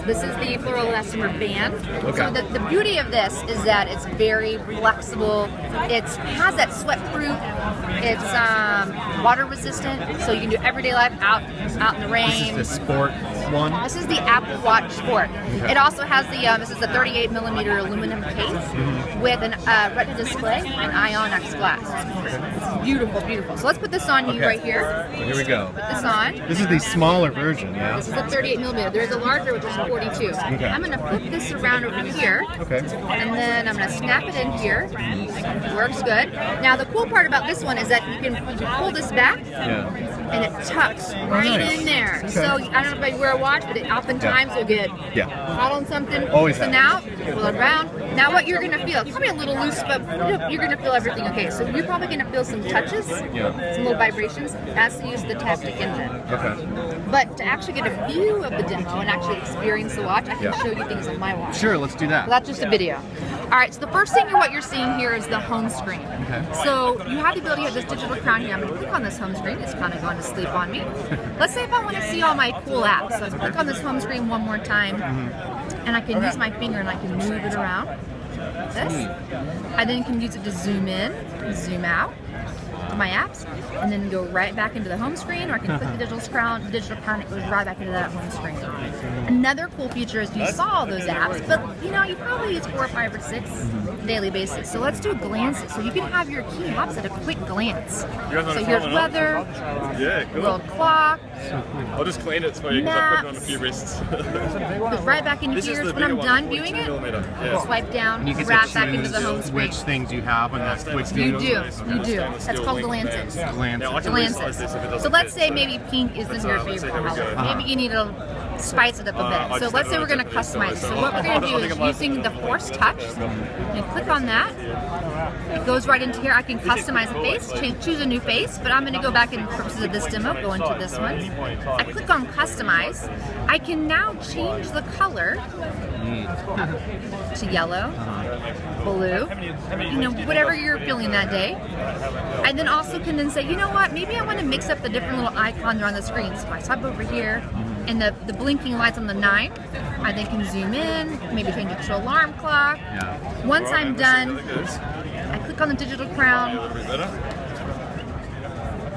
This is the fluoroelastomer band. Okay. So the beauty of this is that it's very flexible. It has that sweat proof. It's water resistant, so you can do everyday life out in the rain. This is the sport one. This is the Apple Watch Sport. It also has the this is the 38 millimeter aluminum case with an Retina display and ION-X glass. It's beautiful, beautiful. So let's put this on you right here. So here we go. Put this on. This is the smaller version, yeah? This is a 38 millimeter. There's a larger, which is 42. Okay. I'm going to flip this around over here. Okay. And then I'm going to snap it in here. Works good. Now, the cool part about this one is that you can pull this back, Yeah. and it tucks right nice. in there. Okay. So, I don't know if you wear a watch, but oftentimes you'll get Yeah. caught on something. Always so now, pull it around. Now what you're going to feel, it's probably a little loose, but you're going to feel everything okay. So you're probably going to feel some touches, Yeah. some little vibrations. That's the use of the Taptic engine. Okay. But to actually get a view of the demo and actually experience the watch, I can show you things on my watch. Sure, let's do that. So that's just a video. All right, so the first thing what you're seeing here is the home screen. Okay. So you have the ability to have this digital crown here. I'm going to click on this home screen. It's kind of going to sleep on me. Let's say if I want to see all my cool apps. So I click on this home screen one more time, and I can use my finger and I can move it around. This. I then can use it to zoom in, zoom out to my apps, and then go right back into the home screen, or I can click the digital crown, it goes right back into that home screen. Another cool feature is you saw all those apps, but you probably use 4, 5, or 6 daily basis. So let's do glances. So you can have your key apps at a quick glance. So here's weather, Yeah, cool. world clock, I'll just clean it for you because I put it on a few wrists. goes right back into This is here. the So when I'm bigger done one, viewing 42 it, millimeter. Yeah. swipe down, You get wrap to back into the home choose screen. which things you have on that quick You view. do. That's called glances. Glances. Now I can resize this if it doesn't So let's fit, say maybe pink isn't your let's see favorite how we color. go. Maybe you need to spice it up a I bit. So just let's say don't we're going to know what to do, customize it. So so what we're going to do I is think I might- using the Force Touch, you click on that. It goes right into here. I can customize a face, choose a new face, but I'm going to go back in purposes of this demo, go into this one. I click on Customize. I can now change the color to yellow, blue, whatever you're feeling that day. I then also can then say, you know what, maybe I want to mix up the different little icons on the screen. So if I swipe over here, and the blinking lights on the 9, I then can zoom in, maybe change it to alarm clock. Yeah. Once I'm done, I click on the digital crown, A little bit better.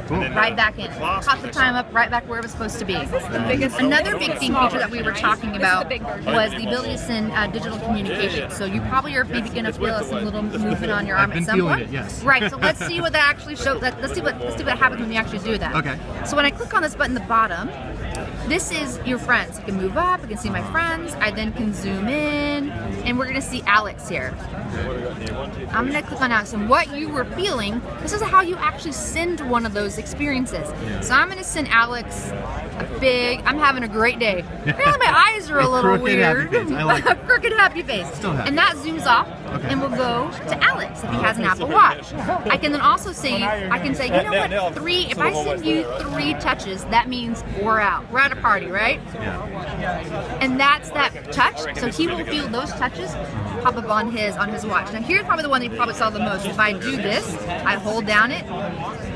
Cool. right back in. Caught the time up, right back where it was supposed to be. Another big thing feature that we were talking about was the ability to send digital communication. So you probably are maybe going to feel some little movement on your arm I've been at some feeling point. it, yes. Right. So let's see what that actually shows. Let's see what happens when you actually do that. Okay. So when I click on this button at the bottom, this is your friends. I can move up, I can see my friends, I then can zoom in, and we're gonna see Alex here. I'm gonna click on Alex, and what you were feeling, this is how you actually send one of those experiences. So I'm gonna send Alex a big, I'm having a great day. Apparently my eyes are a little crooked, happy weird. face. I like it. Crooked happy face. Still happy. And that zooms off, Okay. and we'll go to Alex if he has an Apple Watch. I can then also say, I can say, you know what, 3, if I send you 3 touches, that means we're out. We're at a party, right? Yeah. And that's that touch. So he will feel those touches pop up on his watch. Now here's probably the one that you probably saw the most. If I do this, I hold down it,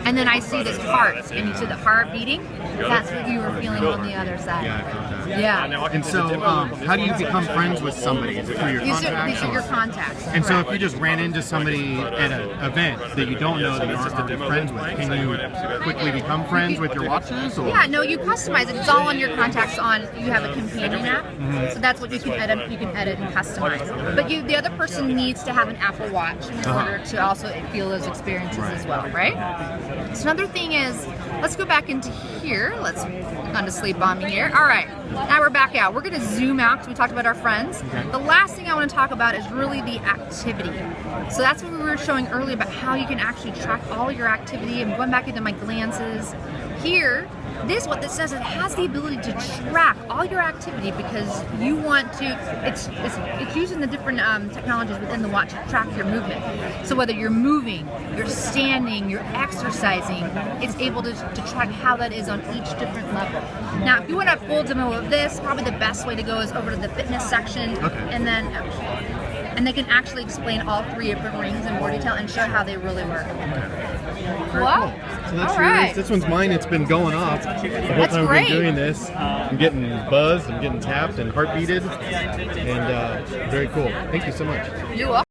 and then I see this heart, and you see the heart beating. That's what you were feeling on the other side. Yeah, I felt that. Yeah. And so, how do you become friends with somebody? Is it through your These contacts? are your or- contacts. And so, if Correct. you just ran into somebody at an event that you don't know that you aren't already friends with, can you quickly become friends with your watches? Or? Yeah, no, you customize it. It's all on your contacts. You have a companion app, so that's what you can edit. You can edit and customize. But the other person needs to have an Apple Watch in order to also feel those experiences as well, right? So another thing is, let's go back into here. Let's on to sleep on me here. All right, now we're back out. We're going to zoom out because we talked about our friends. The last thing I want to talk about is really the activity. So that's what we were showing earlier about how you can actually track all your activity. And going back into my glances here, what this says, it has the ability to track all your activity because you want to, it's using the different technologies within the watch to track your movement. So whether you're moving, you're standing, you're exercising, it's able to track how that is on each different level. Now, if you want a full demo of this, probably the best way to go is over to the fitness section, Okay. and then and they can actually explain all 3 different rings in more detail and show how they really work. Very Well, cool. So that's all yours. right. This one's mine. It's been going off the whole That's time great. we've been doing this. I'm getting buzzed. I'm getting tapped and heartbeated, and very cool. Thank you so much. You're welcome.